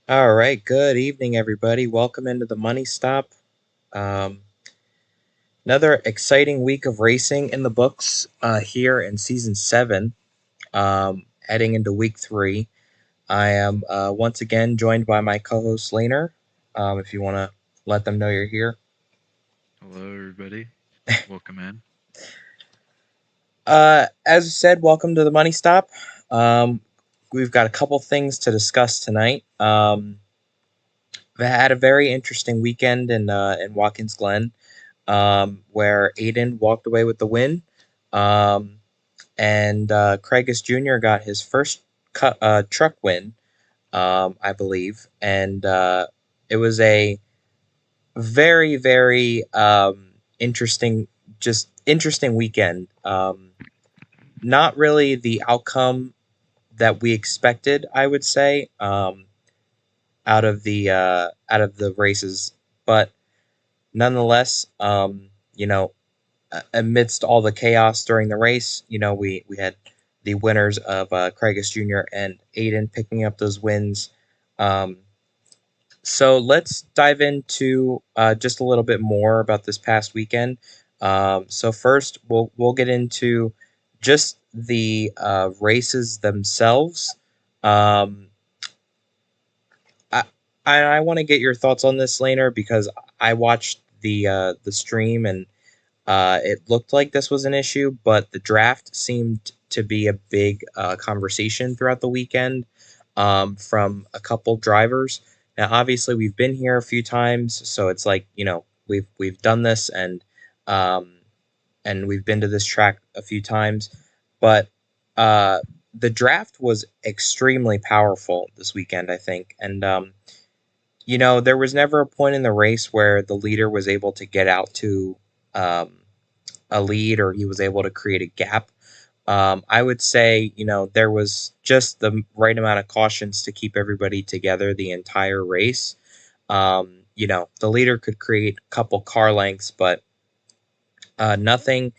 All right, good evening, everybody. Welcome into the Money Stop. Um, Another exciting week of racing in the books here in season seven. Heading into week three, I am once again joined by my co-host Laner. If you want to let them know you're here. Hello, everybody. Welcome in. As I said, welcome to the Money Stop. Um, we've got a couple things to discuss tonight. We had a very interesting weekend in Watkins Glen, where Aiden walked away with the win. Um, and Craigus Jr. got his first truck win, I believe. And it was a very, very interesting, just interesting weekend. Not really the outcome that we expected, I would say, out of the races, but nonetheless, amidst all the chaos during the race, we had the winners of Craigus Jr. and Aiden picking up those wins. Um, so let's dive into just a little bit more about this past weekend. So first, we'll get into just the races themselves. Um, I I want to get your thoughts on this, Laner, because I watched the stream and it looked like this was an issue, but the draft seemed to be a big conversation throughout the weekend from a couple drivers. Now, obviously, we've been here a few times, so it's like we've done this um, and we've been to this track a few times, but uh, the draft was extremely powerful this weekend, I think, and there was never a point in the race where the leader was able to get out to um, a lead or he was able to create a gap. I would say, there was just the right amount of cautions to keep everybody together the entire race. The leader could create a couple car lengths, but nothing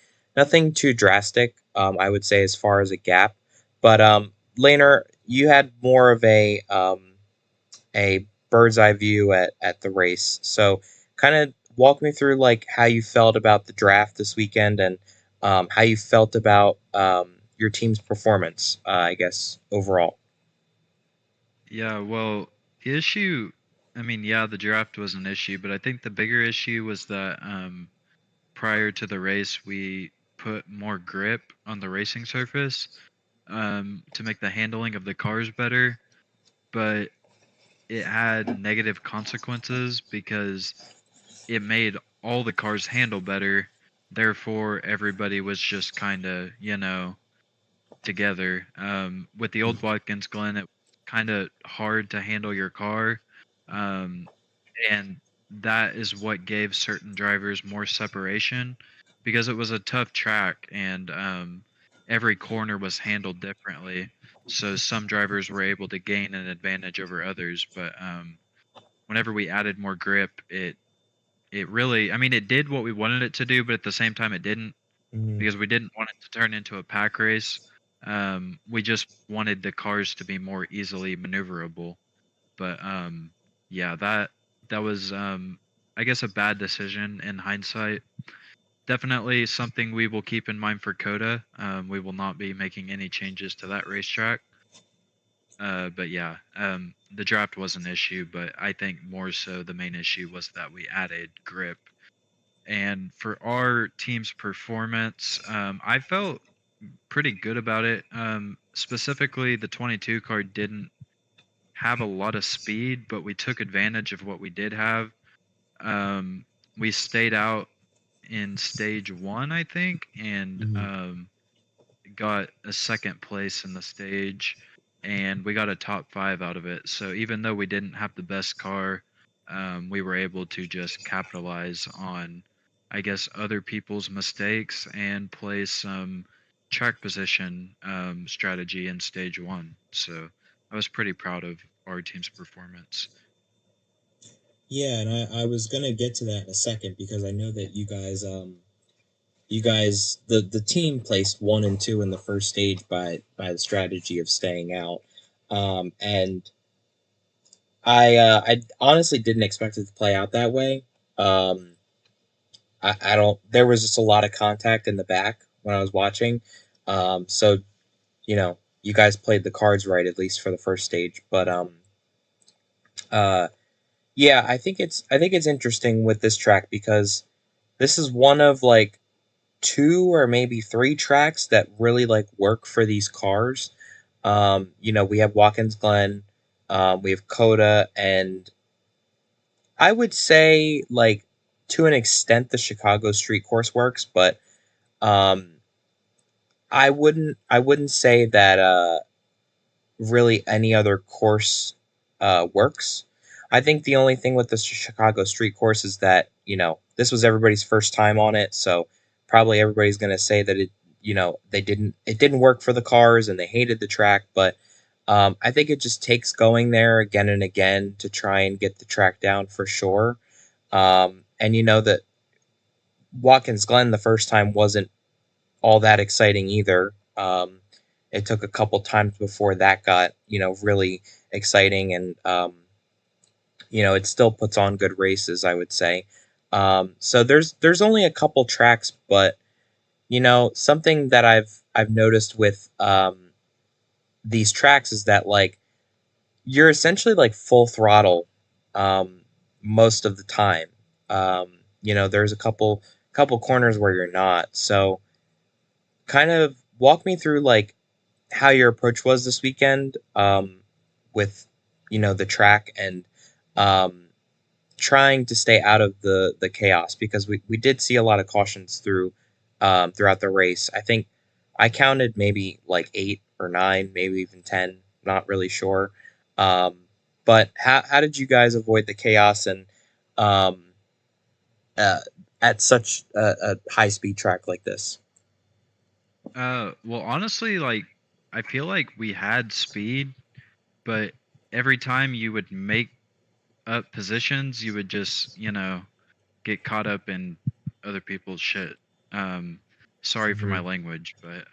too drastic. I would say as far as a gap. But Laner, you had more of a bird's eye view at the race. So kind of walk me through like how you felt about the draft this weekend and how you felt about your team's performance, I guess, overall. Yeah, well, the issue, yeah, the draft was an issue, but I think the bigger issue was that prior to the race, we put more grip on the racing surface to make the handling of the cars better, but it had negative consequences because it made all the cars handle better. Therefore, everybody was just kind of, together. With the old Watkins Glen, it was kind of hard to handle your car, um, and that is what gave certain drivers more separation because it was a tough track and every corner was handled differently. So some drivers were able to gain an advantage over others, but whenever we added more grip, it really, it did what we wanted it to do, but at the same time, it didn't Mhm. because we didn't want it to turn into a pack race. We just wanted the cars to be more easily maneuverable. But yeah, that was I guess a bad decision in hindsight. Definitely something we will keep in mind for Coda. We will not be making any changes to that racetrack. But yeah, the draft was an issue, but I think more so the main issue was that we added grip. And for our team's performance, I felt pretty good about it. Specifically, the 22 car didn't have a lot of speed, but we took advantage of what we did have. Um, we stayed out in stage one, I think, and Mhm. got a second place in the stage, and we got a top five out of it. So even though we didn't have the best car, we were able to just capitalize on, I guess, other people's mistakes and play some track position strategy in stage one. So I was pretty proud of our team's performance. Yeah, and I was gonna get to that in a second because I know that you guys the team placed one and two in the first stage by the strategy of staying out. And I honestly didn't expect it to play out that way. Um, I don't. There was just a lot of contact in the back when I was watching. So you guys played the cards right at least for the first stage. But uh, yeah, I think it's interesting with this track because this is one of like two or maybe three tracks that really like work for these cars. We have Watkins Glen, we have Coda, and I would say like to an extent the Chicago Street Course works, but um, I wouldn't say that really any other course works. I think the only thing with the Chicago Street Course is that this was everybody's first time on it, so probably everybody's going to say that it didn't work for the cars and they hated the track, but I think it just takes going there again and again to try and get the track down for sure. And you know that Watkins Glen the first time wasn't all that exciting either. It took a couple times before that got really exciting, and it still puts on good races, I would say. So there's only a couple tracks, but something that I've noticed with these tracks is that like you're essentially like full throttle um, most of the time. There's a couple corners where you're not. So kind of walk me through like how your approach was this weekend with the track and um, trying to stay out of the chaos because we did see a lot of cautions throughout the race. I think I counted maybe like 8 or 9, maybe even 10. Not really sure. Um, but how did you guys avoid the chaos and um, uh, at such a high speed track like this? Well, honestly, like I feel like we had speed, but every time you would make up positions, you would just, get caught up in other people's shit. Um, Sorry for my Hmm. language, but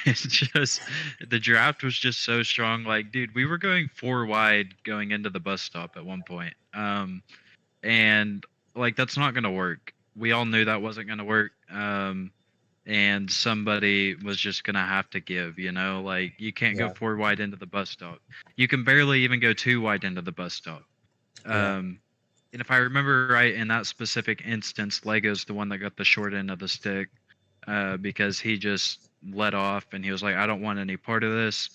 it's just the draft was just so strong. Like, dude, we were going four wide going into the bus stop at one point. And like that's not gonna work. We all knew that wasn't gonna work. And somebody was just gonna have to give, like you can't go Yeah, four wide into the bus stop. You can barely even go two wide into the bus stop. yeah, Um, and if I remember right, in that specific instance, Lego's the one that got the short end of the stick because he just let off and he was like, I don't want any part of this.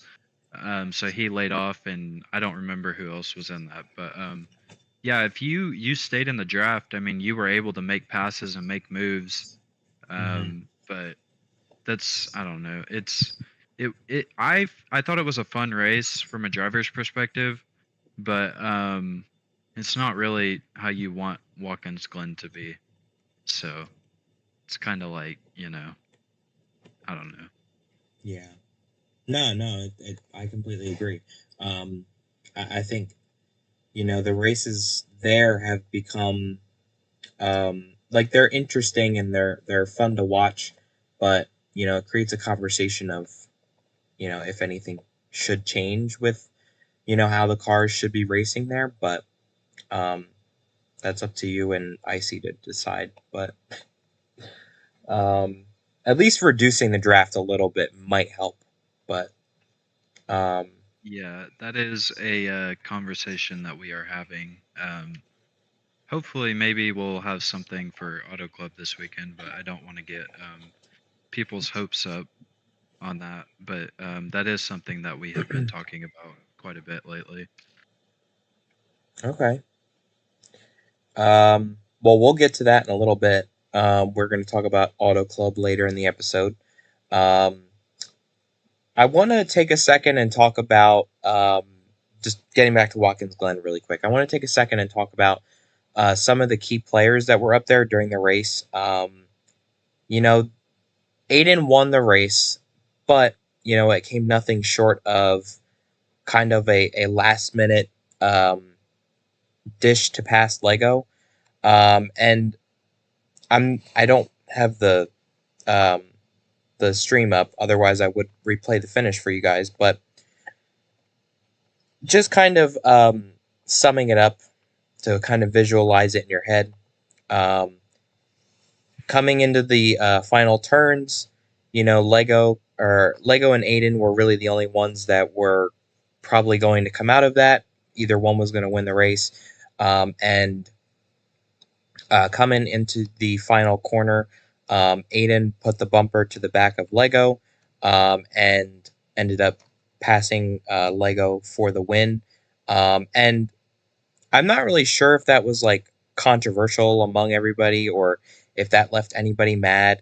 So he laid off, and I don't remember who else was in that. But yeah, if you stayed in the draft, I mean, you were able to make passes and make moves. hmm, But that's I don't know. I thought it was a fun race from a driver's perspective, but it's not really how you want Watkins Glen to be. So it's kind of like I don't know. yeah. No, no, I completely agree. I think the races there have become like they're interesting and they're fun to watch, but it creates a conversation of if anything should change with how the cars should be racing there, but um, that's up to you and IC to decide. But um, at least reducing the draft a little bit might help, but um, Yeah, that is a conversation that we are having. Hopefully, maybe we'll have something for Auto Club this weekend, but I don't want to get people's hopes up on that. But that is something that we have been talking about quite a bit lately. okay. Well, we'll get to that in a little bit. We're going to talk about Auto Club later in the episode. Um, I want to take a second and talk about just getting back to Watkins Glen really quick. I want to take a second and talk about some of the key players that were up there during the race. You know, Aiden won the race, but it came nothing short of kind of a last minute dish to pass Lego. And I don't have um, the stream up. Otherwise, I would replay the finish for you guys. But just kind of summing it up to kind of visualize it in your head. Um, Coming into the final turns, Lego and Aiden were really the only ones that were probably going to come out of that. Either one was going to win the race, and coming into the final corner, Aiden put the bumper to the back of Lego, and ended up passing Lego for the win. And I'm not really sure if that was like controversial among everybody or if that left anybody mad.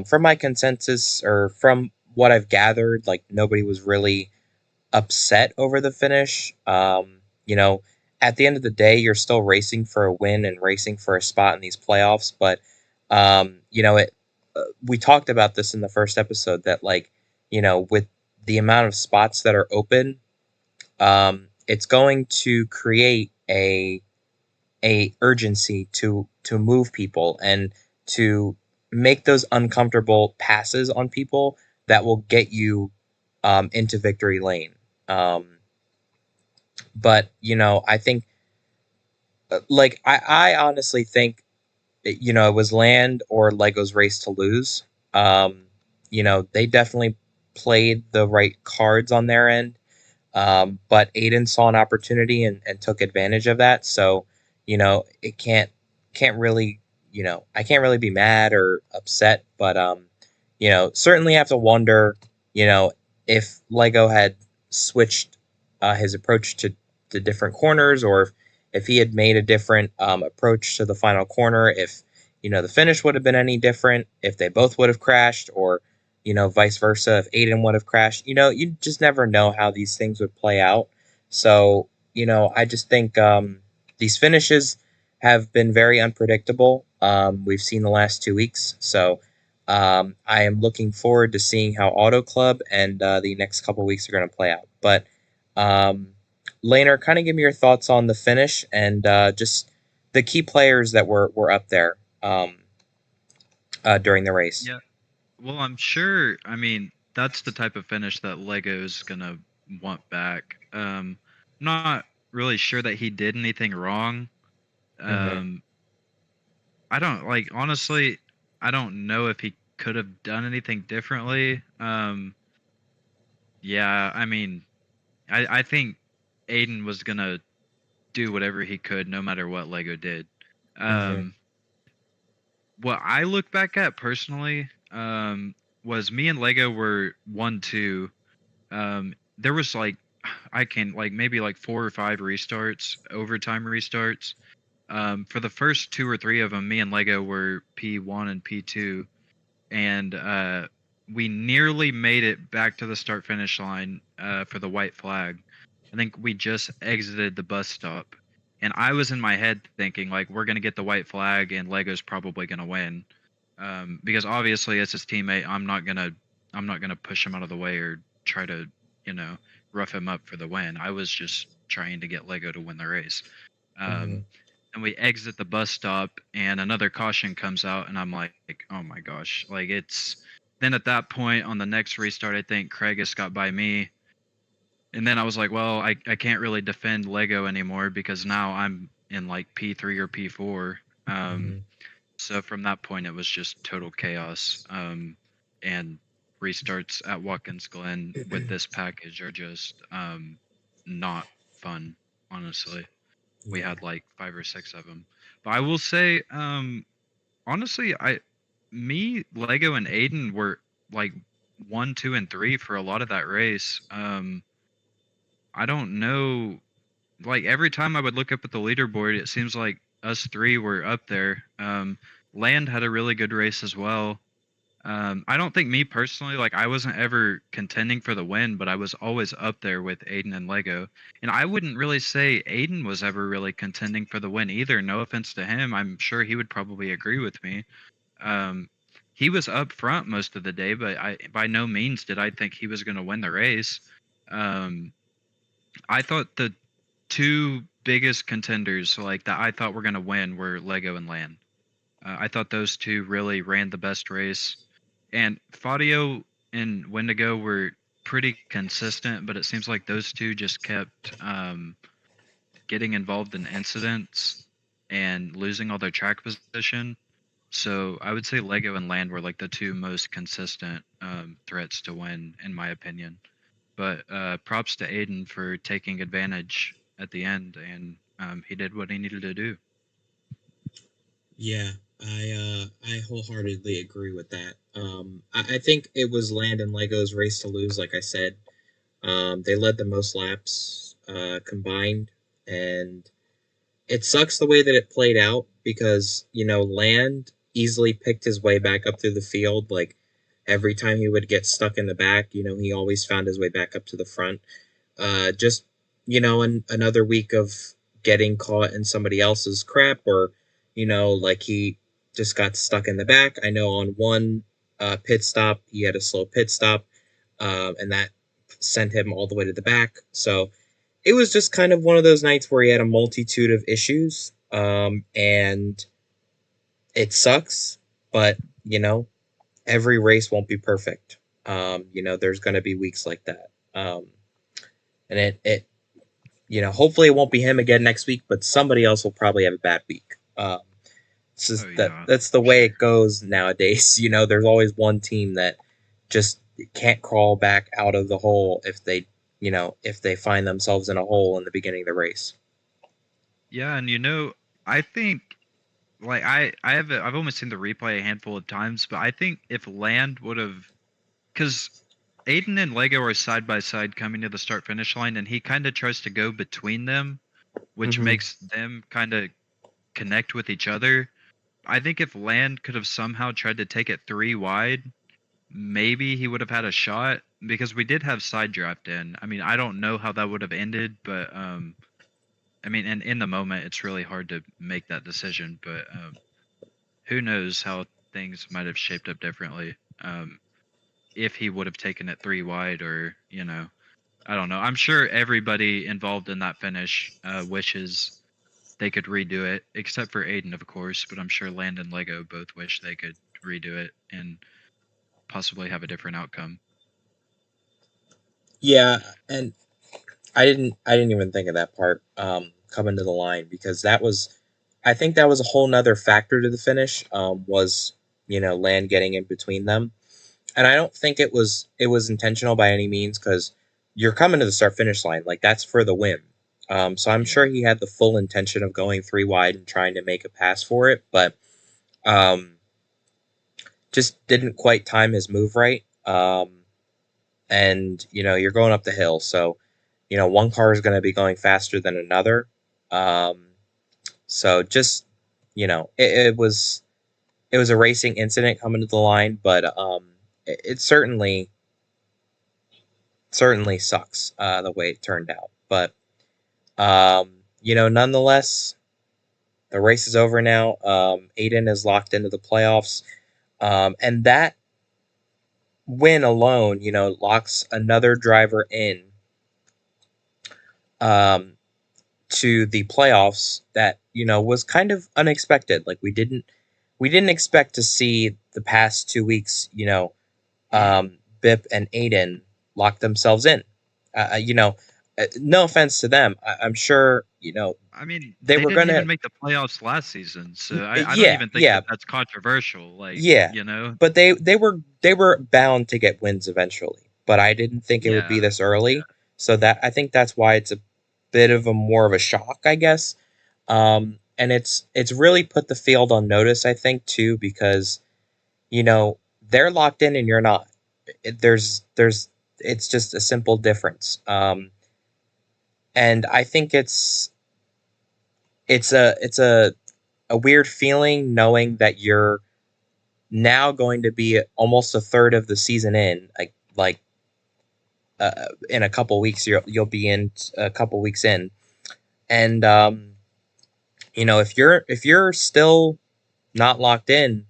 From my consensus or from what I've gathered, like nobody was really upset over the finish. At the end of the day, you're still racing for a win and racing for a spot in these playoffs. But it. We talked about this in the first episode that with the amount of spots that are open, it's going to create a urgency to move people and to make those uncomfortable passes on people that will get you into victory lane. Um, but I think I honestly think it was Land or Lego's race to lose. Um, they definitely played the right cards on their end. But Aiden saw an opportunity and took advantage of that. So, it can't really, I can't really be mad or upset, but certainly have to wonder, you know, if Lego had switched his approach to different corners, or if he had made a different approach to the final corner, if the finish would have been any different, if they both would have crashed, or vice versa. If Aiden would have crashed, you just never know how these things would play out. So, I just think these finishes have been very unpredictable. We've seen the last 2 weeks. So, I am looking forward to seeing how Auto Club and the next couple weeks are going to play out. But, um, Laner, kind of give me your thoughts on the finish and just the key players that were up there during the race. Yeah. Well, I'm sure. I mean, that's the type of finish that Lego's gonna want back. I'm not really sure that he did anything wrong. Mm-hmm. Um, I don't like honestly. I don't know if he could have done anything differently. Yeah. I mean, I think Aiden was gonna do whatever he could, no matter what Lego did. Mm-hmm. Um, what I look back at personally, was me and Lego were 1-2. There was like I can like maybe like 4 or 5 restarts, overtime restarts. For the first 2 or 3 of them, me and Lego were P1 and P2, and we nearly made it back to the start finish line for the white flag. I think we just exited the bus stop, and I was in my head thinking like we're gonna get the white flag and Lego's probably gonna win, because obviously as his teammate I'm not gonna push him out of the way or try to you know rough him up for the win. I was just trying to get Lego to win the race. Mm-hmm. Um, and we exit the bus stop and another caution comes out and I'm like, oh my gosh, like it's then at that point on the next restart I think Craigus got by me, and then I was like, well, I can't really defend Lego anymore because now I'm in like P3 or P4. Mm-hmm. So from that point it was just total chaos. And restarts at Watkins Glen with this package are just not fun, honestly. We Yeah. had like 5 or 6 of them. But I will say, honestly, me, Lego, and Aiden were like 1, 2, and 3 for a lot of that race. I don't know. Like every time I would look up at the leaderboard, it seems like us three were up there. Land had a really good race as well. I don't think me personally, like I wasn't ever contending for the win, but I was always up there with Aiden and Lego. And I wouldn't really say Aiden was ever really contending for the win either. No offense to him. I'm sure he would probably agree with me. Um, he was up front most of the day, but I by no means did I think he was going to win the race. Um, I thought the two biggest contenders, like that I thought were going to win, were Lego and Land. I thought those two really ran the best race, and Fadio and Wendigo were pretty consistent, but it seems like those two just getting involved in incidents and losing all their track position. So I would say Lego and Land were like the two most consistent threats to win, in my opinion. But props to Aiden for taking advantage at the end, and he did what he needed to do. Yeah, I wholeheartedly agree with that. I think it was Land and Lego's race to lose. Like I said, they led the most laps combined, and it sucks the way that it played out because Land easily picked his way back up through the field. Like every time he would get stuck in the back, he always found his way back up to the front. Just another week of getting caught in somebody else's crap, or like he just got stuck in the back. I know on one pit stop he had a slow pit stop, and that sent him all the way to the back. So it was just kind of one of those nights where he had a multitude of issues, and it sucks. But every race won't be perfect. There's going to be weeks like that. And hopefully it won't be him again next week, but somebody else will probably have a bad week. It's Oh just yeah, that's the for way sure. it goes nowadays. There's always one team that just can't crawl back out of the hole if they find themselves in a hole in the beginning of the race. Yeah, and I think like I've almost seen the replay a handful of times, but I think if Land would have, because Aiden and Lego are side by side coming to the start finish line, and he kind of tries to go between them, which Mm-hmm. makes them kind of connect with each other. I think if Land could have somehow tried to take it three wide, maybe he would have had a shot because we did have side draft in. I mean, I don't know how that would have ended, but I mean, and in the moment, it's really hard to make that decision. But who knows how things might have shaped up differently if he would have taken it three wide, or I don't know. I'm sure everybody involved in that finish wishes they could redo it, except for Aiden, of course. But I'm sure Land and Lego both wish they could redo it and possibly have a different outcome. Yeah, and I didn't even think of that part coming to the line, because I think that was a whole nother factor to the finish, was Land getting in between them. And I don't think it was intentional by any means, because you're coming to the start finish line, like that's for the win. So I'm sure Yeah. he had the full intention of going three wide and trying to make a pass for it, but um, just didn't quite time his move right. And you're going up the hill, so one car is going to be going faster than another. Um, so just it was a racing incident coming to the line, but it certainly sucks the way it turned out. But nonetheless, the race is over now. Aiden is locked into the playoffs, and that win alone, locks another driver in um, to the playoffs. That was kind of unexpected. Like we didn't expect to see the past 2 weeks. Bip and Aiden lock themselves in. No offense to them. I'm sure I mean, they they were didn't gonna. even make the playoffs last season, so I don't Yeah, even think yeah, that that's controversial. Like, yeah. But they were bound to get wins eventually. But I didn't think it would be yeah, this early. So that I think that's why it's a bit of a more of a shock, I guess. And it's really put the field on notice, I think, too, because they're locked in and you're not. There's it's just a simple difference. And I think it's a weird feeling knowing that you're now going to be almost a third of the season in, in a couple weeks. You'll be in a couple weeks in, and if you're still not locked in,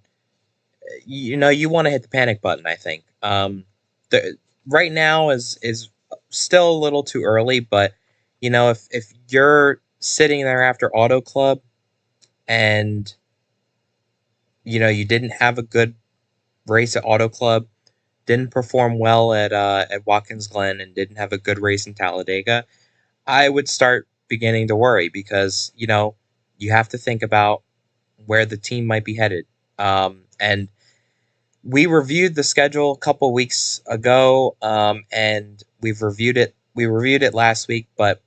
you want to hit the panic button. I think the right now is still a little too early, but if you're sitting there after Auto Club, and you didn't have a good race at Auto Club, didn't perform well at Watkins Glen, and didn't have a good race in Talladega, I would start beginning to worry because, you have to think about where the team might be headed. And we reviewed the schedule a couple weeks ago, and We reviewed it last week, but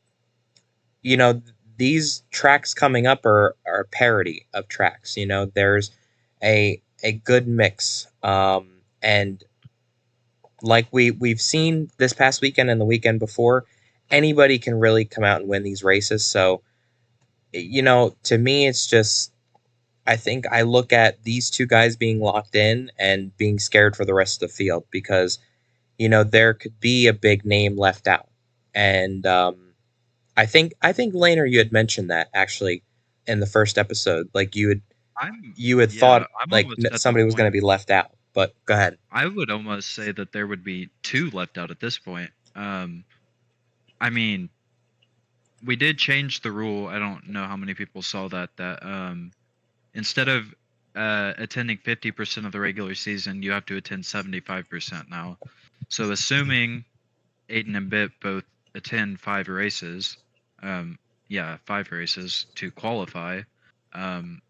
you know these tracks coming up are parity of tracks. There's a good mix, and like we've seen this past weekend and the weekend before, anybody can really come out and win these races. So to me, it's just I think I look at these two guys being locked in and being scared for the rest of the field because there could be a big name left out, and I think Laner, you had mentioned that actually in the first episode, like I'm you had yeah, thought I'm like almost at the somebody was going to point. be left out, but go ahead. I would almost say that there would be two left out at this point. I mean, we did change the rule. I don't know how many people saw that instead of attending 50% of the regular season, you have to attend 75% now. So assuming Aiden and Bip both attend 5 races, um, yeah, 5 races to qualify, um,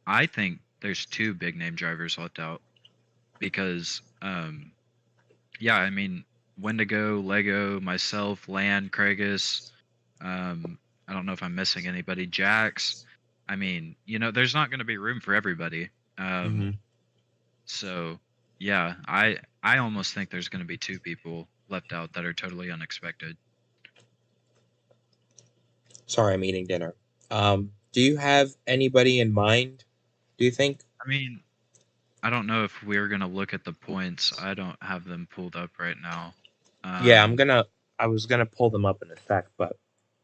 I think there's two big name drivers left out because, yeah, I mean, Wendigo, Lego, myself, Land, Craigus, um, I don't know if I'm missing anybody, Jax. I mean, there's not going to be room for everybody. Um, Hmm. so yeah, I almost think there's going to be two people left out that are totally unexpected. Sorry, I'm eating dinner. Do you have anybody in mind? Do you think? I mean, I don't know if we're going to look at the points. I don't have them pulled up right now. Yeah, Um, I was gonna pull them up in a sec, but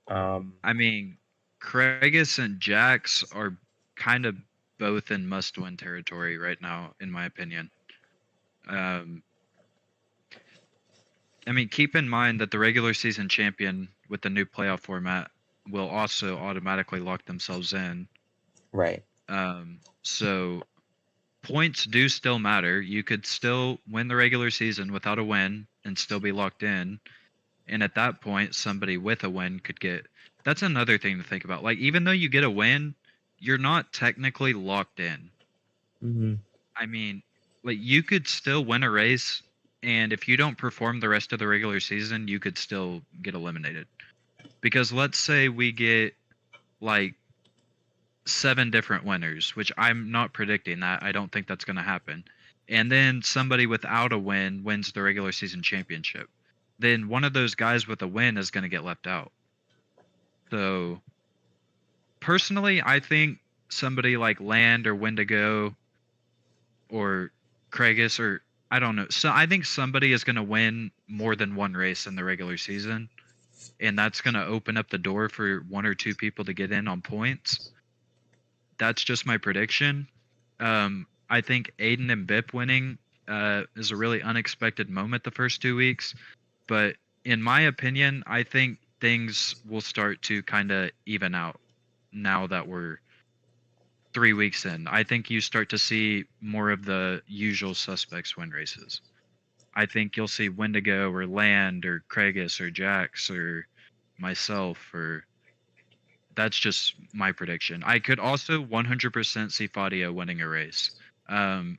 um, I mean, Craigus and Jax are kind of both in must-win territory right now, in my opinion. Um, I mean, keep in mind that the regular season champion with the new playoff format will also automatically lock themselves in. right. So points do still matter. You could still win the regular season without a win and still be locked in. And at that point, somebody with a win could get. That's another thing to think about. Like, even though you get a win, you're not technically locked in. Hmm. I mean, like, you could still win a race, and if you don't perform the rest of the regular season, you could still get eliminated. Because let's say we get like 7 different winners, which I'm not predicting that. I don't think that's going to happen. And then somebody without a win wins the regular season championship. Then one of those guys with a win is going to get left out. So personally, I think somebody like Land or Wendigo or Craigus or I don't know. So I think somebody is going to win more than one race in the regular season, and that's going to open up the door for one or two people to get in on points. That's just my prediction. I think Aiden and Bip winning is a really unexpected moment the first 2 weeks, but in my opinion, I think things will start to kind of even out now that we're 3 weeks in. I think you start to see more of the usual suspects win races. I think you'll see Wendigo or Land or Craigus or Jax or myself or that's just my prediction. I could also 100% see Fadio winning a race.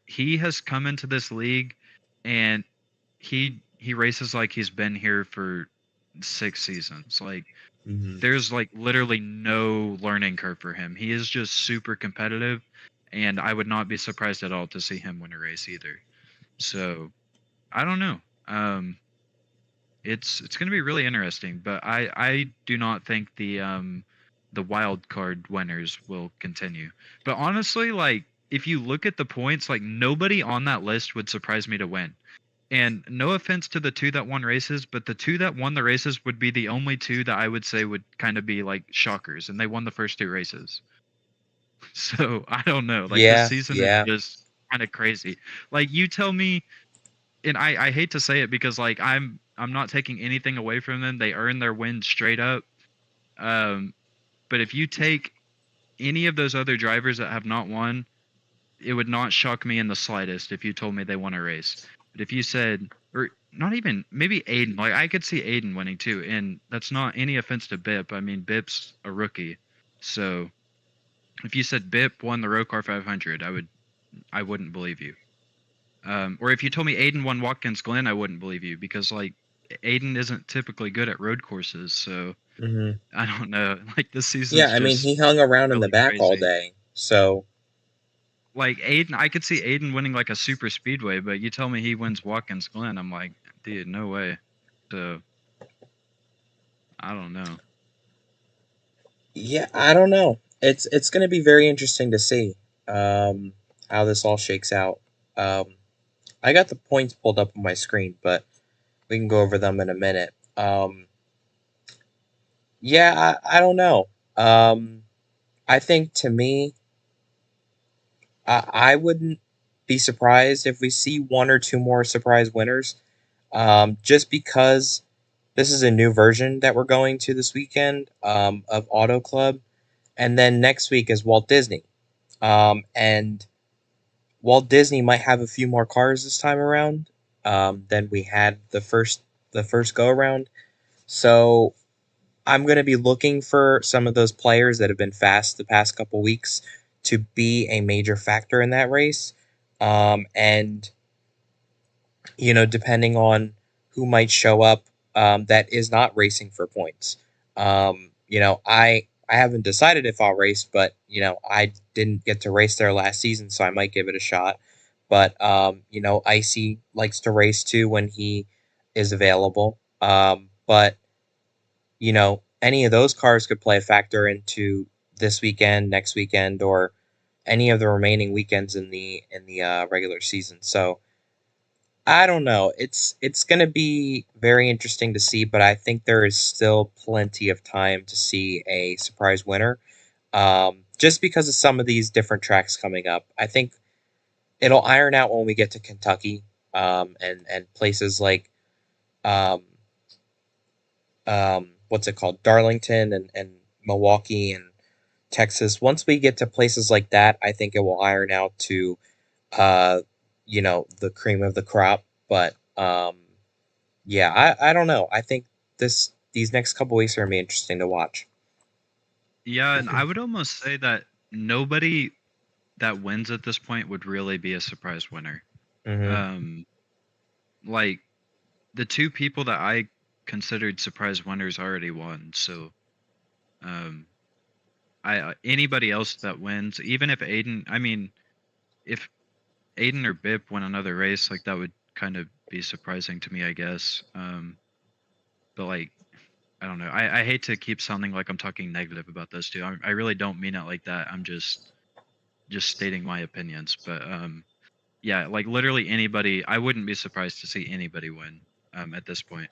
He has come into this league, and he races like he's been here for 6 seasons. Like Hmm. there's like literally no learning curve for him. He is just super competitive, and I would not be surprised at all to see him win a race either. So I don't know. It's going to be really interesting, but I do not think the wild card winners will continue. But honestly, like if you look at the points, like nobody on that list would surprise me to win. And no offense to the two that won races, but the two that won the races would be the only two that I would say would kind of be like shockers, and they won the first 2 races. So I don't know. Like this Yeah, season is yeah, just kind of crazy. Like you tell me, and I hate to say it because like I'm not taking anything away from them. They earn their wins straight up. Um, but if you take any of those other drivers that have not won, it would not shock me in the slightest if you told me they won a race. But if you said, or not even maybe Aiden. Like I could see Aiden winning too, and that's not any offense to Bip. I mean, Bip's a rookie, so if you said Bip won the ROCAR 500, I wouldn't believe you. Or if you told me Aiden won Watkins Glen, I wouldn't believe you because like Aiden isn't typically good at road courses, so Hmm. I don't know. Like this Yeah, season's I mean, just he hung around in the really back all crazy. day. So, Like Aiden, I could see Aiden winning like a super speedway, but you tell me he wins Watkins Glen, I'm like, dude, no way. So I don't know. yeah, I don't know. It's going to be very interesting to see um, how this all shakes out. Um, I got the points pulled up on my screen, but we can go over them in a minute. Yeah, I don't know. Um, I think to me, I wouldn't be surprised if we see one or two more surprise winners. Just because this is a new version that we're going to this weekend of Auto Club, and then next week is Walt Disney. And Walt Disney might have a few more cars this time around than we had the first go around. So I'm going to be looking for some of those players that have been fast the past couple weeks to be a major factor in that race. And depending on who might show up, that is not racing for points. I haven't decided if I'll race, but I didn't get to race there last season, so I might give it a shot. But Icy likes to race too when he is available. But any of those cars could play a factor into this weekend, next weekend, or any of the remaining weekends in the regular season. So I don't know. It's going to be very interesting to see, but I think there is still plenty of time to see a surprise winner. Just because of some of these different tracks coming up, I think it'll iron out when we get to Kentucky, and places like um, what's it called, Darlington and Milwaukee and Texas. Once we get to places like that, I think it will iron out to uh, the cream of the crop. But yeah, I don't know. I think these next couple weeks are gonna be interesting to watch. Yeah, and I would almost say that nobody that wins at this point would really be a surprise winner. Hmm. Um, like the two people that I considered surprise winners already won, so um, I anybody else that wins, even if Aiden, I mean, if Aiden or Bip win another race, like that would kind of be surprising to me, I guess. But like, I don't know. I hate to keep sounding like I'm talking negative about those two. I really don't mean it like that. I'm just stating my opinions. But yeah, like literally anybody, I wouldn't be surprised to see anybody win at this point.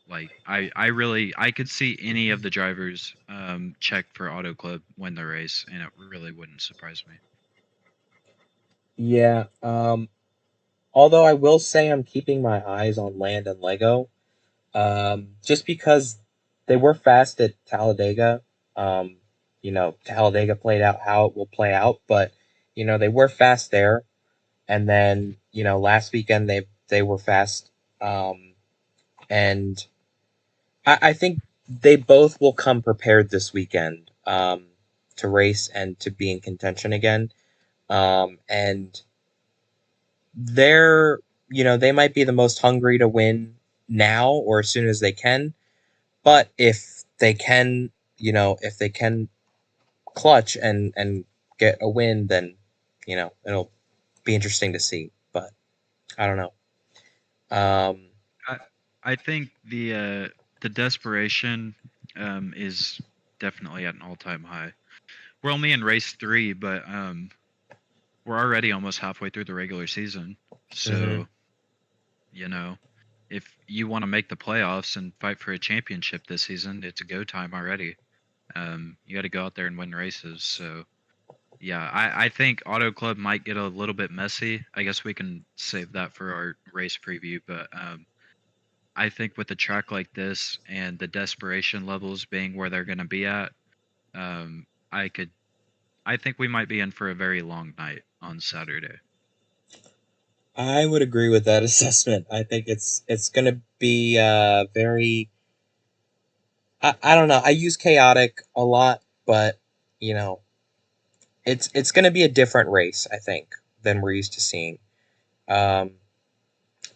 Like I could see any of the drivers check for Auto Club win the race, and it really wouldn't surprise me. Yeah. Although I will say I'm keeping my eyes on Land and Lego, just because they were fast at Talladega. Um, Talladega played out how it will play out, but they were fast there. And then last weekend they were fast, and I think they both will come prepared this weekend, to race and to be in contention again. And they might be the most hungry to win now or as soon as they can. But if they can clutch and get a win, then it'll be interesting to see. But I don't know. Um, I I think the desperation is definitely at an all-time high. We're only in race 3, but we're already almost halfway through the regular season. mhm. So, you know, if you want to make the playoffs and fight for a championship this season, it's a go time already. You got to go out there and win races. So, yeah, I think Auto Club might get a little bit messy. I guess we can save that for our race preview, but I think with a track like this and the desperation levels being where they're going to be at, um, I could, I think we might be in for a very long night on Saturday. I would agree with that assessment. I think it's going to be very. I don't know. I use chaotic a lot, but you know, it's going to be a different race. I think than we're used to seeing. Um,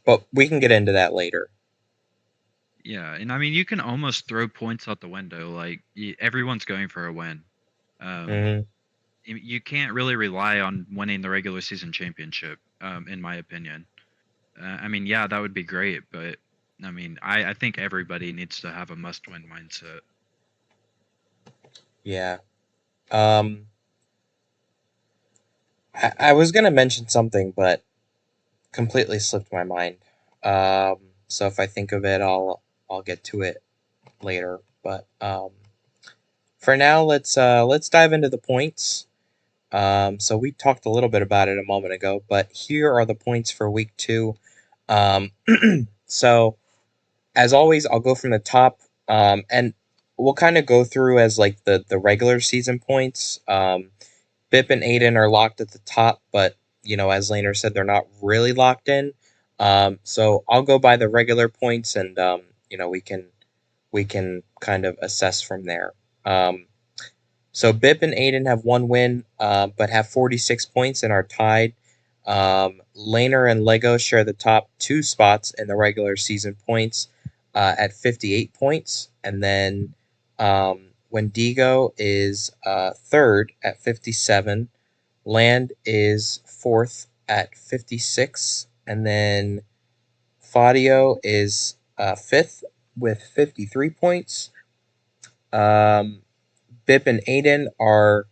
but we can get into that later. Yeah, and I mean you can almost throw points out the window. Like everyone's going for a win. Um, Hmm. you can't really rely on winning the regular season championship, in my opinion. I mean, yeah, that would be great, but I mean, I think everybody needs to have a must-win mindset. Yeah. Um, I was going to mention something, but completely slipped my mind. So if I think of it, I'll get to it later. But for now, let's dive into the points. So we talked a little bit about it a moment ago, but here are the points for week two. Um, so as always, I'll go from the top, and we'll kind of go through as like the regular season points. Bip and Aiden are locked at the top, but as Laner said, they're not really locked in. So I'll go by the regular points, and we can kind of assess from there. Um, so Bip and Aiden have one win, but have 46 points and are tied. Laner and Lego share the top two spots in the regular season points at 58 points. And then Wendigo is third at 57. Land is fourth at 56. And then Fadio is fifth with 53 points. Um, Bip and Aiden are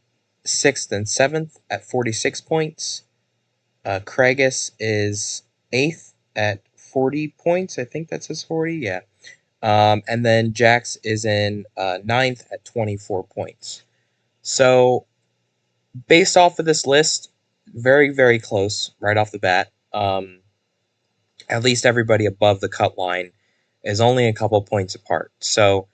sixth and seventh at 46 points. Kragus is eighth at 40 points. I think that's his 40. Yeah. And then Jax is in ninth at 24 points. So, based off of this list, very, very close right off the bat. At least everybody above the cut line is only a couple points apart. So,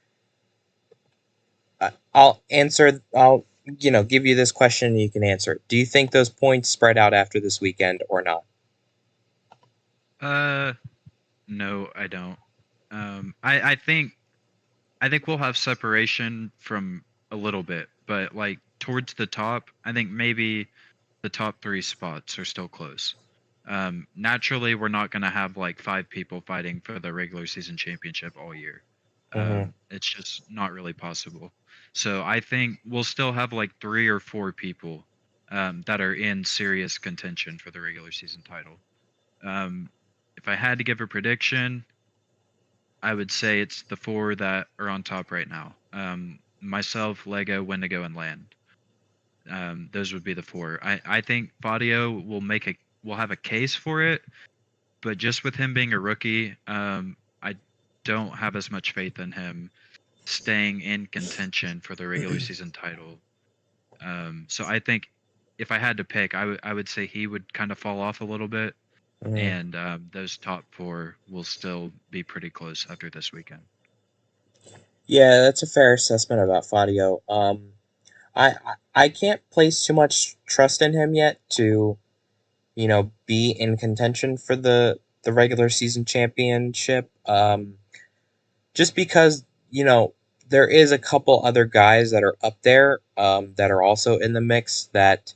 I'll answer. I'll give you this question and you can answer it. Do you think those points spread out after this weekend or not? Uh, no, I don't. I think we'll have separation from a little bit, but like towards the top, I think maybe the top three spots are still close. Naturally, we're not going to have like five people fighting for the regular season championship all year. Mm-hmm. It's just not really possible. So I think we'll still have like three or four people that are in serious contention for the regular season title. Um, if I had to give a prediction, I would say it's the four that are on top right now. Myself, Lego, Wendigo, and Land. Those would be the four. I think Fadio will have a case for it, but just with him being a rookie, I don't have as much faith in him staying in contention for the regular season title. So I think if I had to pick, I would say he would kind of fall off a little bit, Mm-hmm. and those top four will still be pretty close after this weekend. Yeah, that's a fair assessment about Fadio. I can't place too much trust in him yet to be in contention for the regular season championship. Just because there is a couple other guys that are up there that are also in the mix that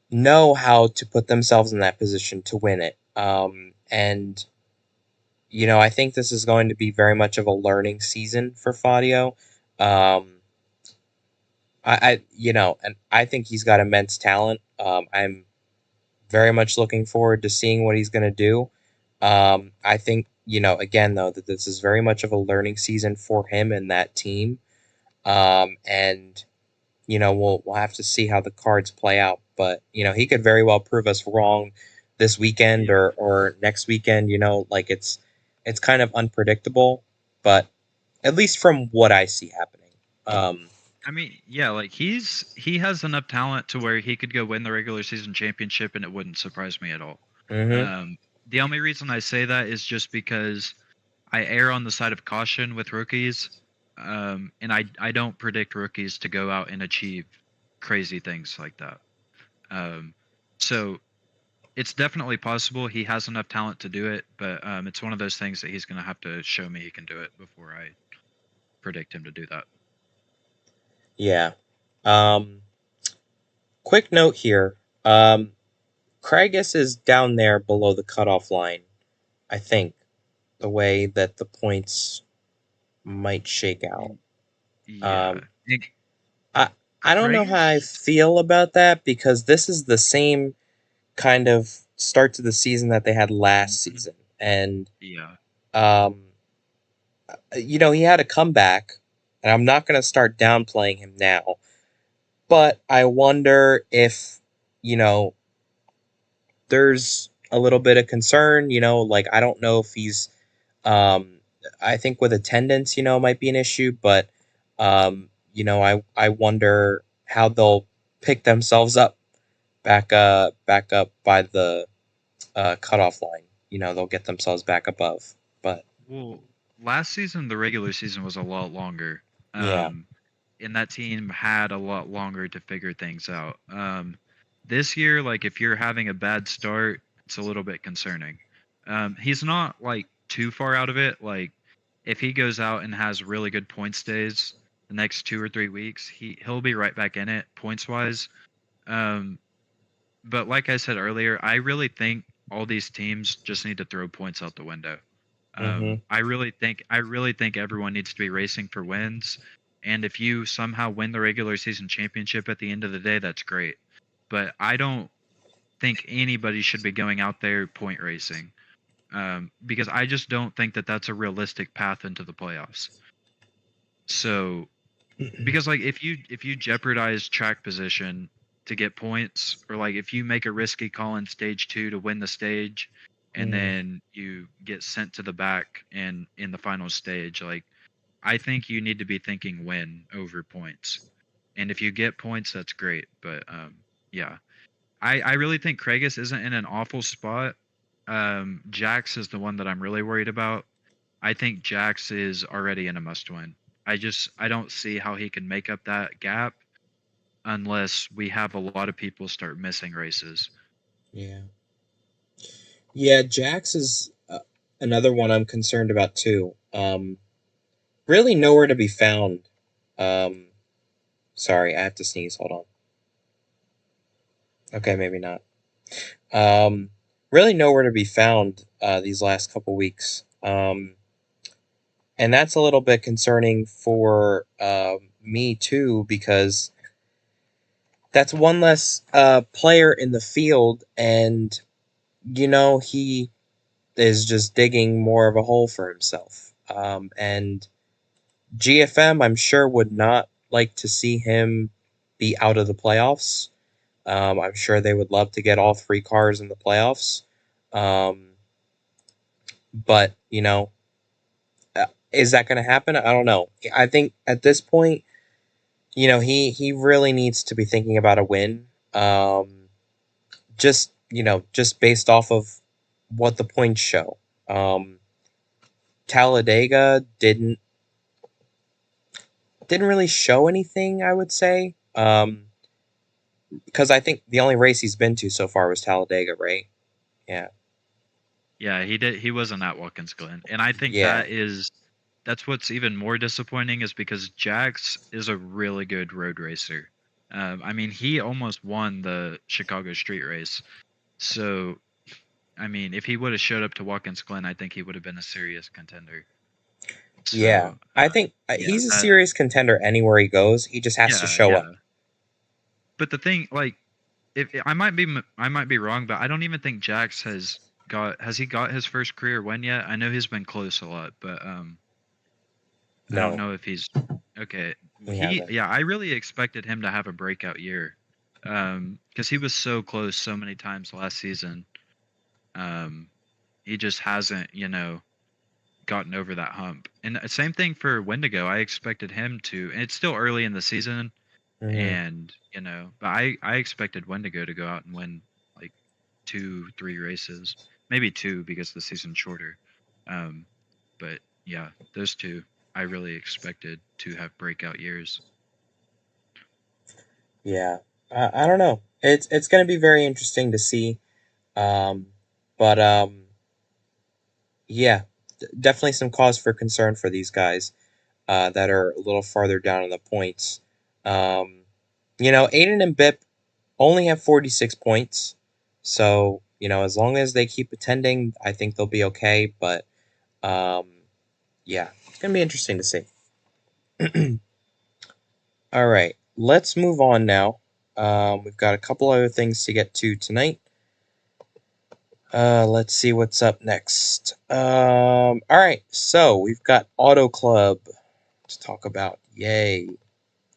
know how to put themselves in that position to win it. And I think this is going to be very much of a learning season for Fadio. Um, and I think he's got immense talent. I'm very much looking forward to seeing what he's going to do. I think, again, though, that this is very much of a learning season for him and that team. And we'll have to see how the cards play out. But he could very well prove us wrong this weekend Yeah. or next weekend. Like it's kind of unpredictable, but at least from what I see happening. Um, I mean, yeah, like he has enough talent to where he could go win the regular season championship, and it wouldn't surprise me at all. mm-hmm, Um, the only reason I say that is just because I err on the side of caution with rookies, and I don't predict rookies to go out and achieve crazy things like that. Um, so it's definitely possible. He has enough talent to do it, but it's one of those things that he's going to have to show me he can do it before I predict him to do that. Yeah. Um, quick note here. Craigus is down there below the cutoff line. I think the way that the points might shake out. Y- Yeah. Um, And I I don't know how I Craigus, feel about that because this is the same kind of start to the season that they had last season, and yeah. um, he had a comeback, and I'm not going to start downplaying him now, but I wonder if you know there's a little bit of concern. Like I don't know if he's. Um, I think with attendance, might be an issue, but I wonder how they'll pick themselves up back up by the cutoff line. They'll get themselves back above. But Well, last season the regular season was a lot longer. yeah, Um, and that team had a lot longer to figure things out. This year, like if you're having a bad start, it's a little bit concerning. He's not like too far out of it. Like if he goes out and has really good points days the next 2 or 3 weeks, he'll be right back in it points wise. Um, but like I said earlier, I really think all these teams just need to throw points out the window. mm-hmm, I really think everyone needs to be racing for wins. And if you somehow win the regular season championship at the end of the day, that's great. But I don't think anybody should be going out there point racing, because I just don't think that that's a realistic path into the playoffs. So because like if you jeopardize track position to get points, or like if you make a risky call in stage 2 to win the stage and mm-hmm, then you get sent to the back in the final stage, like I think you need to be thinking win over points. And if you get points, that's great. But yeah, I really think Craigus isn't in an awful spot. Jax is the one that I'm really worried about. I think Jax is already in a must win. I don't see how he can make up that gap unless we have a lot of people start missing races. yeah, yeah. Jax is another one I'm concerned about too. Really nowhere to be found. Um, sorry, I have to sneeze. Hold on. Okay, maybe not. Um, really nowhere to be found these last couple weeks. And that's a little bit concerning for me too because that's one less player in the field, and he is just digging more of a hole for himself. And GFM, I'm sure, would not like to see him be out of the playoffs. I'm sure they would love to get all three cars in the playoffs. Um, but is that going to happen? I don't know. I think at this point, he really needs to be thinking about a win. Just based off of what the points show. Um, Talladega didn't really show anything. I would say. Because I think the only race he's been to so far was Talladega, right? Yeah, Yeah, he did. He wasn't at Watkins Glen, and I think yeah, that's what's even more disappointing is because Jax is a really good road racer. I mean, he almost won the Chicago Street Race. So, I mean, if he would have showed up to Watkins Glen, I think he would have been a serious contender. yeah. So, I think yeah, he's a serious contender anywhere he goes. He just has to yeah, show up. yeah. But the thing, like, if I might be wrong, but I don't even think Jax has he got his first career win yet? I know he's been close a lot, but I don't No, know if he's okay. he hasn't. Yeah, I really expected him to have a breakout year, because he was so close so many times last season. Um, he just hasn't, gotten over that hump. And same thing for Wendigo. I expected him to, and it's still early in the season, Hmm. and but I expected Wendigo to go out and win like 2, 3 races, maybe two because the season's shorter. Um, but yeah, those two I really expected to have breakout years. Yeah, I don't know. It's going to be very interesting to see. Um, but yeah, definitely some cause for concern for these guys that are a little farther down in the points. Um, Aiden and Bip only have 46 points. So, as long as they keep attending, I think they'll be okay. But um, yeah, it's going to be interesting to see. All right, let's move on now. We've got a couple other things to get to tonight. Let's see what's up next. All right, so we've got Auto Club to talk about. Yay.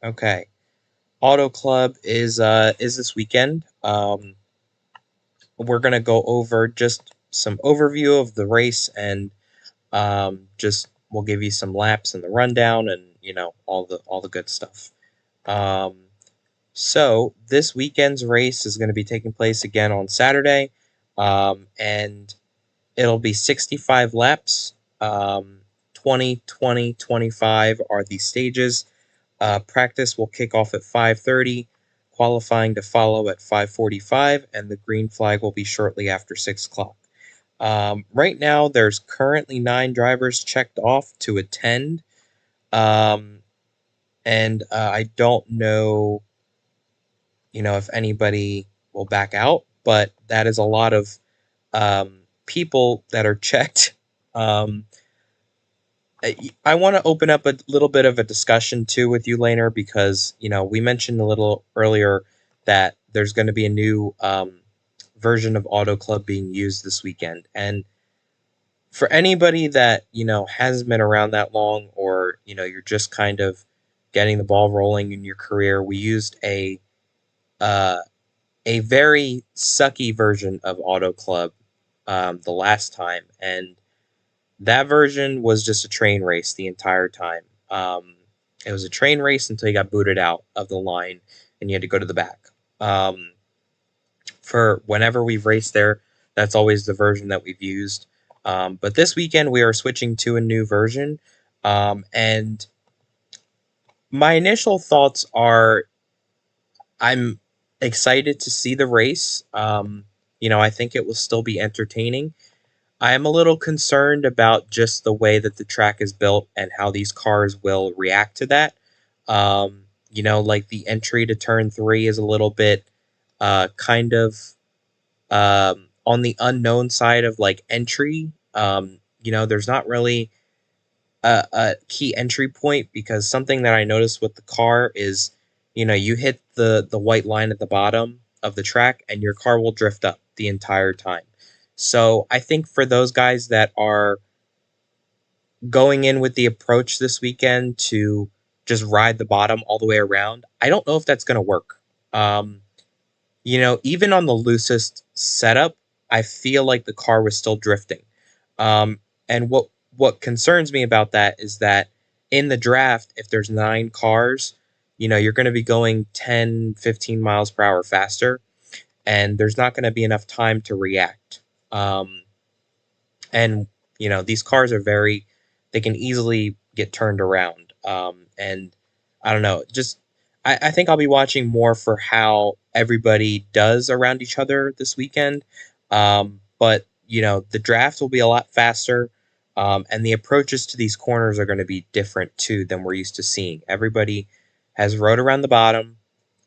Okay. Auto Club is this weekend. We're gonna go over just some overview of the race and just we'll give you some laps and the rundown and all the good stuff. Um, so this weekend's race is going to be taking place again on Saturday, and it'll be 65 laps. 20, 20, 25 are the stages. Practice will kick off at 5:30, qualifying to follow at 5:45, and the green flag will be shortly after 6 o'clock. Right now, there's currently 9 drivers checked off to attend, um, and I don't know, if anybody will back out, but that is a lot of people that are checked. Um, I want to open up a little bit of a discussion too with you, Laner, because we mentioned a little earlier that there's going to be a new version of Auto Club being used this weekend, and for anybody that hasn't been around that long, or you're just kind of getting the ball rolling in your career, we used uh, a very sucky version of Auto Club the last time, and that version was just a train race the entire time. It was a train race until you got booted out of the line and you had to go to the back. Um, for whenever we've raced there, that's always the version that we've used. But this weekend we are switching to a new version. And my initial thoughts are I'm excited to see the race. I think it will still be entertaining. I am a little concerned about just the way that the track is built and how these cars will react to that. Like the entry to turn three is a little bit kind of on the unknown side of like entry. There's not really a key entry point because something that I noticed with the car is, you hit the white line at the bottom of the track and your car will drift up the entire time. So I think for those guys that are going in with the approach this weekend to just ride the bottom all the way around, I don't know if that's going to work. Um, even on the loosest setup, I feel like the car was still drifting. Um, and what concerns me about that is that in the draft, if there's 9 cars, you're going to be going 10, 15 miles per hour faster, and there's not going to be enough time to react. And these cars are they can easily get turned around. And I don't know, just I think I'll be watching more for how everybody does around each other this weekend. But the draft will be a lot faster. And the approaches to these corners are going to be different too than we're used to seeing. Everybody has rode around the bottom,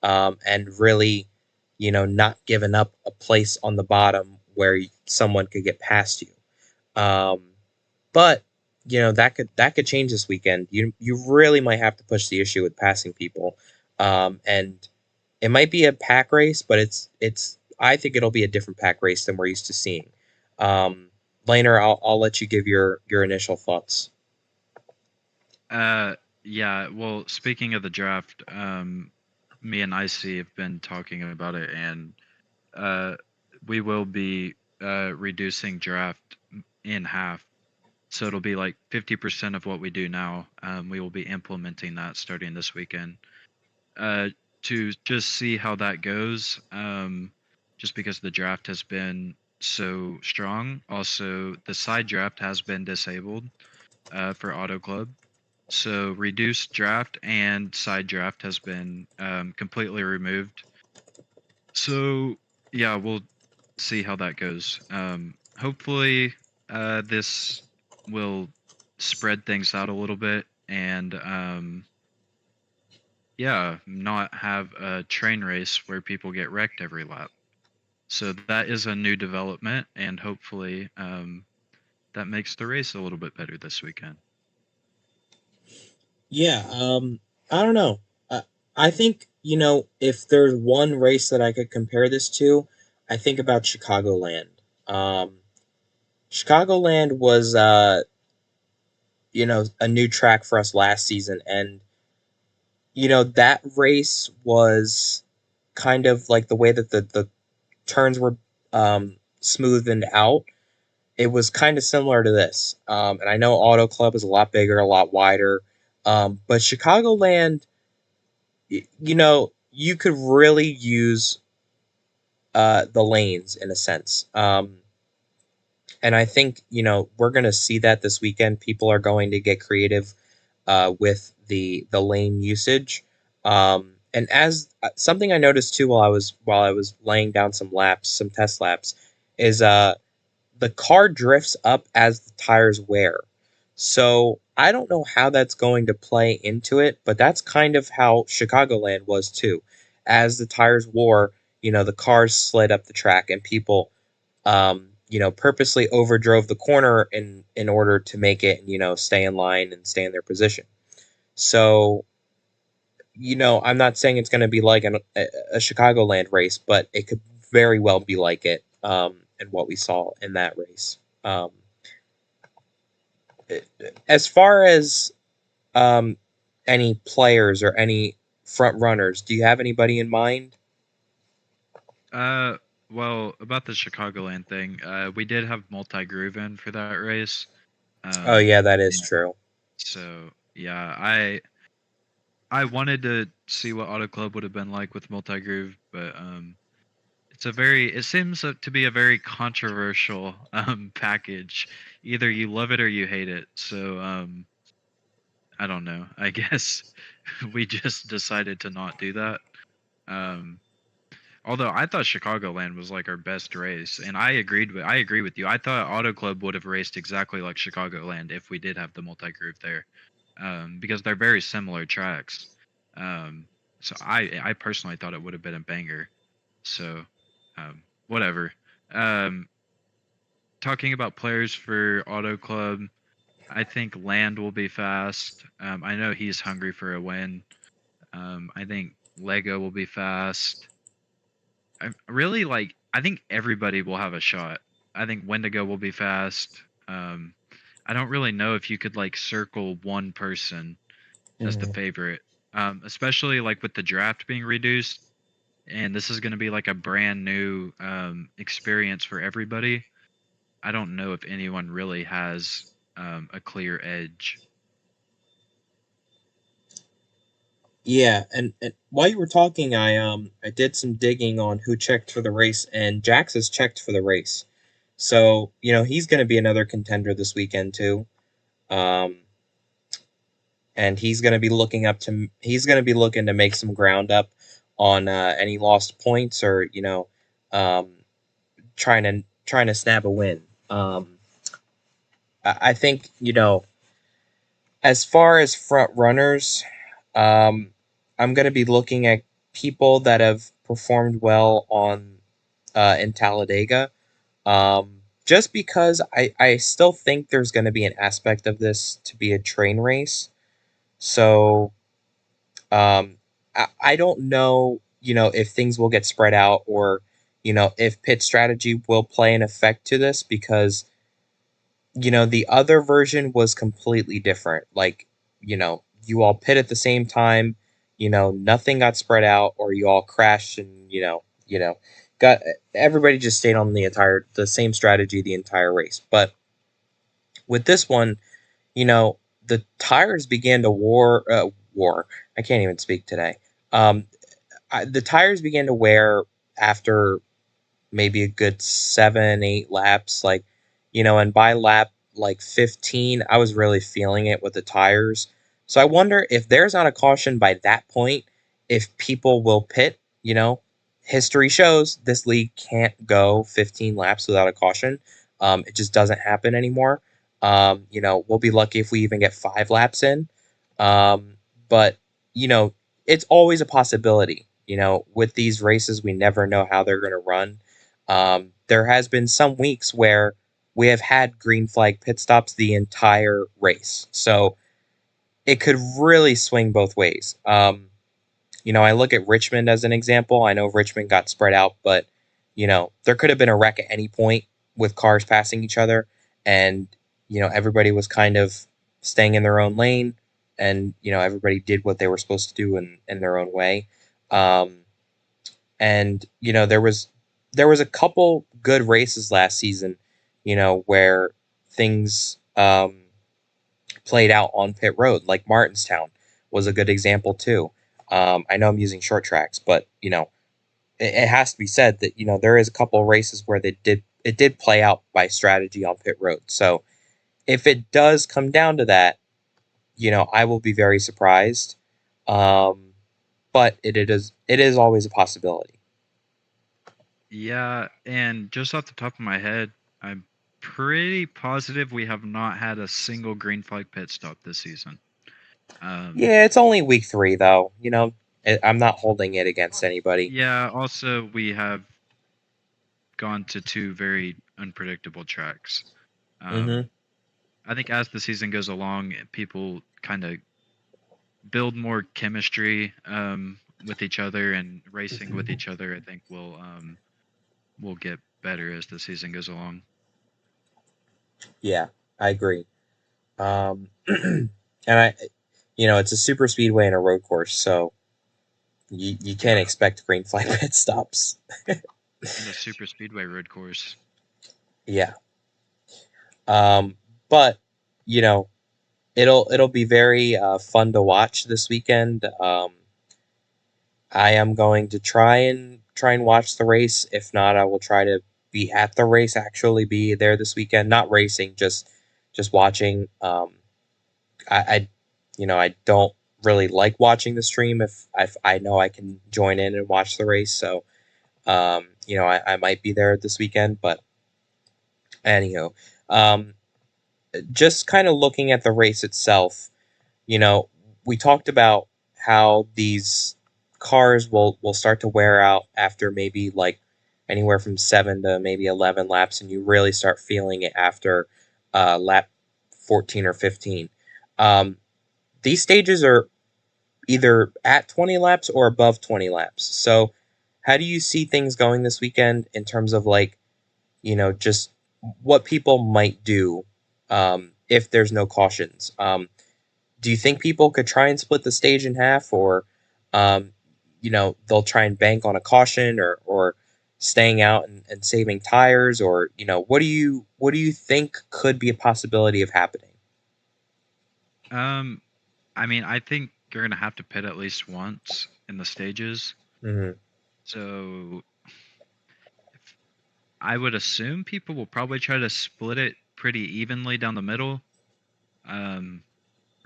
and really not given up a place on the bottom where someone could get past you. um, but that could change this weekend. You really might have to push the issue with passing people, and it might be a pack race, but it's I think it'll be a different pack race than we're used to seeing. Um, Laner, I'll let you give your initial thoughts. Uh, yeah. Well, speaking of the draft, me and IC have been talking about it, and uh, we will be reducing draft in half. So it'll be like 50% of what we do now. We will be implementing that starting this weekend. Uh, to just see how that goes. Just because the draft has been so strong. Also, the side draft has been disabled for Auto Club. So reduced draft and side draft has been completely removed. So yeah, we'll see how that goes. Hopefully, this will spread things out a little bit and yeah, not have a train race where people get wrecked every lap. So that is a new development, and hopefully, that makes the race a little bit better this weekend. Yeah, I don't know. I think, if there's one race that I could compare this to, I think about Chicagoland. Um, Chicagoland was, a new track for us last season, and that race was kind of like the way that the turns were smoothened out. It was kind of similar to this. And I know Auto Club is a lot bigger, a lot wider. But Chicagoland, you could really use the lanes in a sense. And I think, we're going to see that this weekend. People are going to get creative with the lane usage. And as something I noticed too while I was laying down some test laps, is the car drifts up as the tires wear. So I don't know how that's going to play into it, but that's kind of how Chicagoland was too. As the tires wore, the cars slid up the track, and people, purposely overdrove the corner in order to make it, stay in line and stay in their position. So, I'm not saying it's going to be like a Chicagoland race, but it could very well be like it, and what we saw in that race. Um, as far as um, any players or any front runners, do you have anybody in mind? Uh, well, about the Chicagoland thing, we did have multi-groove in for that race. Oh yeah, Um, that is and true. so yeah, I wanted to see what Auto Club would have been like with multi-groove, but it seems to be a very controversial package. Either you love it or you hate it. So I don't know. I guess we just decided to not do that. Um, Although I thought Chicagoland was like our best race, and I agree with you. I thought Auto Club would have raced exactly like Chicagoland if we did have the multi groove there, because they're very similar tracks. Um, so I personally thought it would have been a banger. So whatever. Um, Talking about players for Auto Club, I think Land will be fast. I know he's hungry for a win. I think Lego will be fast. I really like. I think everybody will have a shot. I think Wendigo will be fast. I don't really know if you could like circle one person as the Mhm. favorite, especially like with the draft being reduced, and this is going to be like a brand new experience for everybody. I don't know if anyone really has a clear edge. Yeah, and while you were talking, I did some digging on who checked for the race, and Jax has checked for the race. So, he's going to be another contender this weekend too. Um, and he's going to be looking to make some ground up on any lost points, or um, trying to snap a win. I think, as far as front runners, um, I'm going to be looking at people that have performed well on in Talladega. Just because I still think there's going to be an aspect of this to be a train race. So um, I don't know, if things will get spread out, or, if pit strategy will play an effect to this, because the other version was completely different. Like, you all pit at the same time, nothing got spread out, or you all crashed, and got everybody just stayed on the same strategy the entire race. But with this one, the tires began to war. I can't even speak today. Um, the tires began to wear after maybe a good 7, 8 laps, like, and by lap like 15, I was really feeling it with the tires. So I wonder if there's not a caution by that point, if people will pit, history shows this league can't go 15 laps without a caution. It just doesn't happen anymore. We'll be lucky if we even get 5 laps in. But, you know, it's always a possibility. With these races, we never know how they're going to run. There has been some weeks where we have had green flag pit stops the entire race. So it could really swing both ways. I look at Richmond as an example. I know Richmond got spread out, but there could have been a wreck at any point with cars passing each other, and everybody was kind of staying in their own lane, and everybody did what they were supposed to do in their own way. Um, and there was a couple good races last season, where things played out on pit road, like Martinstown was a good example too. I know I'm using short tracks, but it has to be said that there is a couple of races where it did play out by strategy on pit road. So if it does come down to that, I will be very surprised. Um, but it is always a possibility. Yeah, and just off the top of my head, I'm pretty positive we have not had a single green flag pit stop this season. Um, Yeah, it's only week 3 though. I'm not holding it against anybody. yeah, also we have gone to two very unpredictable tracks. Mm-hmm. Um, I think as the season goes along, people kind of build more chemistry with each other and racing with each other. I think will get better as the season goes along. Yeah, I agree. And it's a super speedway and a road course, so you can't Yeah, expect green flag pit stops. and a super speedway road course. Yeah. Um, but you know, it'll be very fun to watch this weekend. I am going to try and watch the race. If not, I will try to be at the race. Actually, be there this weekend. Not racing, just watching. I don't really like watching the stream if I know I can join in and watch the race. So I might be there this weekend. But anyhow, um, just kind of looking at the race itself, you know, we talked about how these cars will start to wear out after maybe like anywhere from 7 to maybe 11 laps, and you really start feeling it after lap 14 or 15. Um, these stages are either at 20 laps or above 20 laps. So, how do you see things going this weekend in terms of like, just what people might do if there's no cautions? Do you think people could try and split the stage in half, or they'll try and bank on a caution, or staying out and saving tires, or what do you think could be a possibility of happening? Um, I mean, I think you're gonna have to pit at least once in the stages. Hmm. So if, I would assume people will probably try to split it pretty evenly down the middle. Um,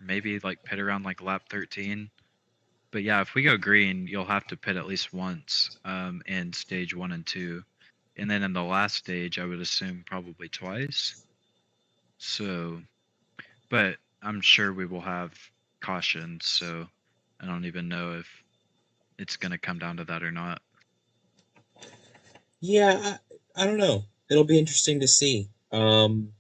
maybe like pit around like lap 13. But yeah, if we go green, you'll have to pit at least once in stage 1 and 2. And then in the last stage, I would assume probably twice. So, but I'm sure we will have caution. So I don't even know if it's going to come down to that or not. Yeah, I don't know. It'll be interesting to see. With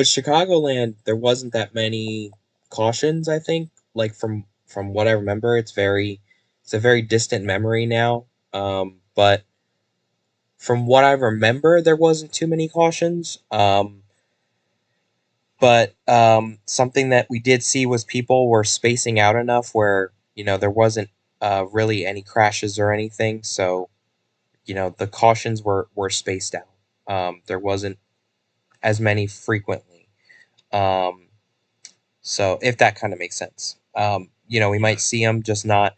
Chicagoland, there wasn't that many cautions. I think, like from what I remember, it's a very distant memory now. But from what I remember, there wasn't too many cautions. But something that we did see was people were spacing out enough where there wasn't really any crashes or anything. So the cautions were spaced out. There wasn't as many frequently. Um, so if that kind of makes sense, we might Yeah. see them, just not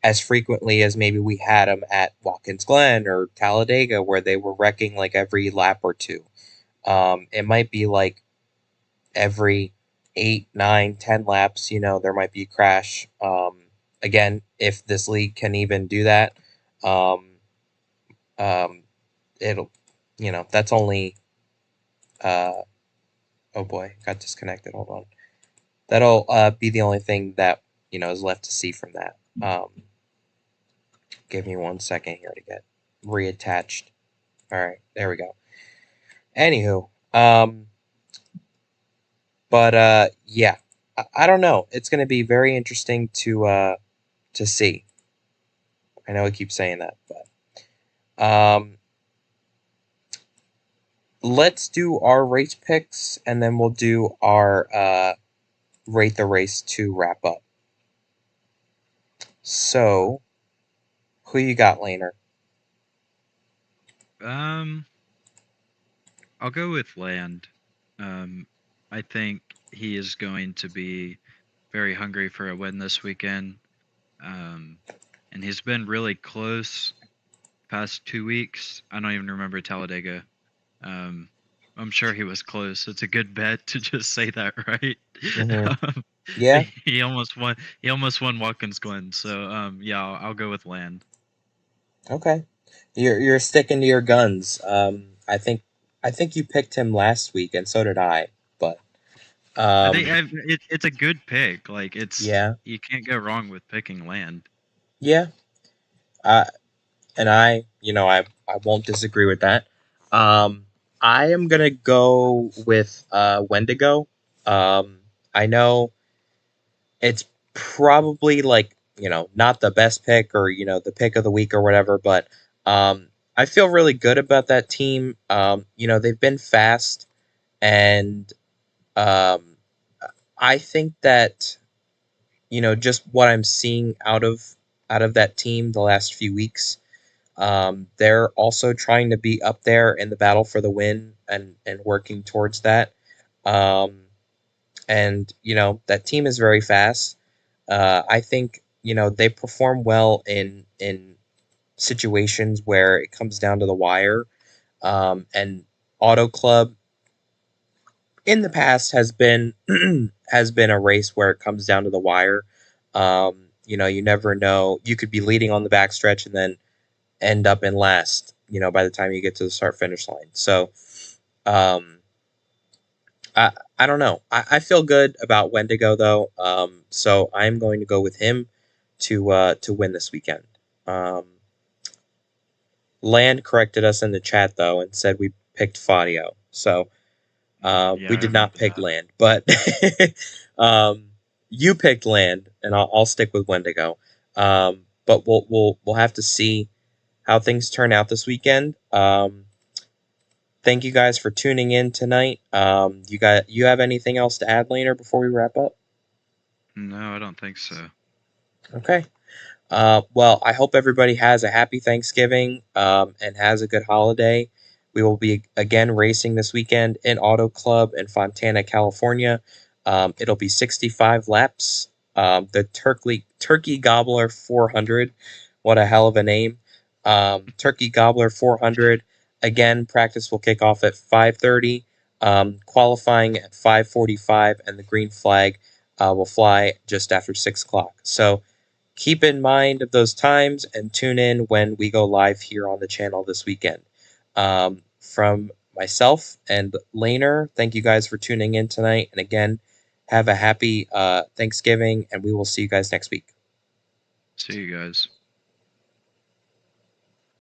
as frequently as maybe we had them at Watkins Glen or Talladega, where they were wrecking like every lap or two. It might be like every 8, 9, 10 laps. There might be a crash. Again, if this league can even do that, Um, um, it'll, that's only. Uh, oh boy, got disconnected. Hold on. That'll be the only thing that is left to see from that. Give me 1 second here to get reattached. All right, there we go. Anywho, but yeah, I don't know. It's going to be very interesting to see. I know I keep saying that, but let's do our race picks, and then we'll do our rate the race to wrap up. So, who you got, Laner? Um, I'll go with Land. Um, I think he is going to be very hungry for a win this weekend. Um, and he's been really close past 2 weeks. I don't even remember Talladega. Um, I'm sure he was close. It's a good bet to just say that, right? Mm-hmm. um, Yeah. he almost won. He almost won Watkins Glen. So yeah, I'll go with Land. Okay. You're sticking to your guns. I think you picked him last week, and so did I. But I um, think it's a good pick. Like yeah, you can't go wrong with picking Land. yeah. Uh, and I won't disagree with that. Um, I am gonna go with Wendigo. Um, I know it's probably like not the best pick or the pick of the week or whatever, but I feel really good about that team. They've been fast, and um, I think that just what I'm seeing out of that team the last few weeks. They're also trying to be up there in the battle for the win and working towards that. Um, and that team is very fast. I think they perform well in situations where it comes down to the wire. And Auto Club in the past has been a race where it comes down to the wire. You never know. You could be leading on the backstretch and then end up in last. By the time you get to the start finish line. So, um, I don't know. I feel good about Wendigo though. So I'm going to go with him to win this weekend. Um, Land corrected us in the chat though and said we picked Fadio. So Yeah, we I did not remember pick that. Land, but um, you picked Land, and I'll stick with Wendigo. But we'll have to see how things turn out this weekend. Thank you guys for tuning in tonight. You have anything else to add, Laner, before we wrap up? No, I don't think so. Okay. Well, I hope everybody has a happy Thanksgiving and has a good holiday. We will be again racing this weekend in Auto Club in Fontana, California. It'll be 65 laps. The Turkey Gobbler 400. What a hell of a name. Turkey Gobbler 400. Again, practice will kick off at 5:30. Qualifying at 5:45, and the green flag will fly just after 6 o'clock. So keep in mind of those times and tune in when we go live here on the channel this weekend. From myself and Laner, thank you guys for tuning in tonight. And again, have a happy Thanksgiving, and we will see you guys next week. See you guys.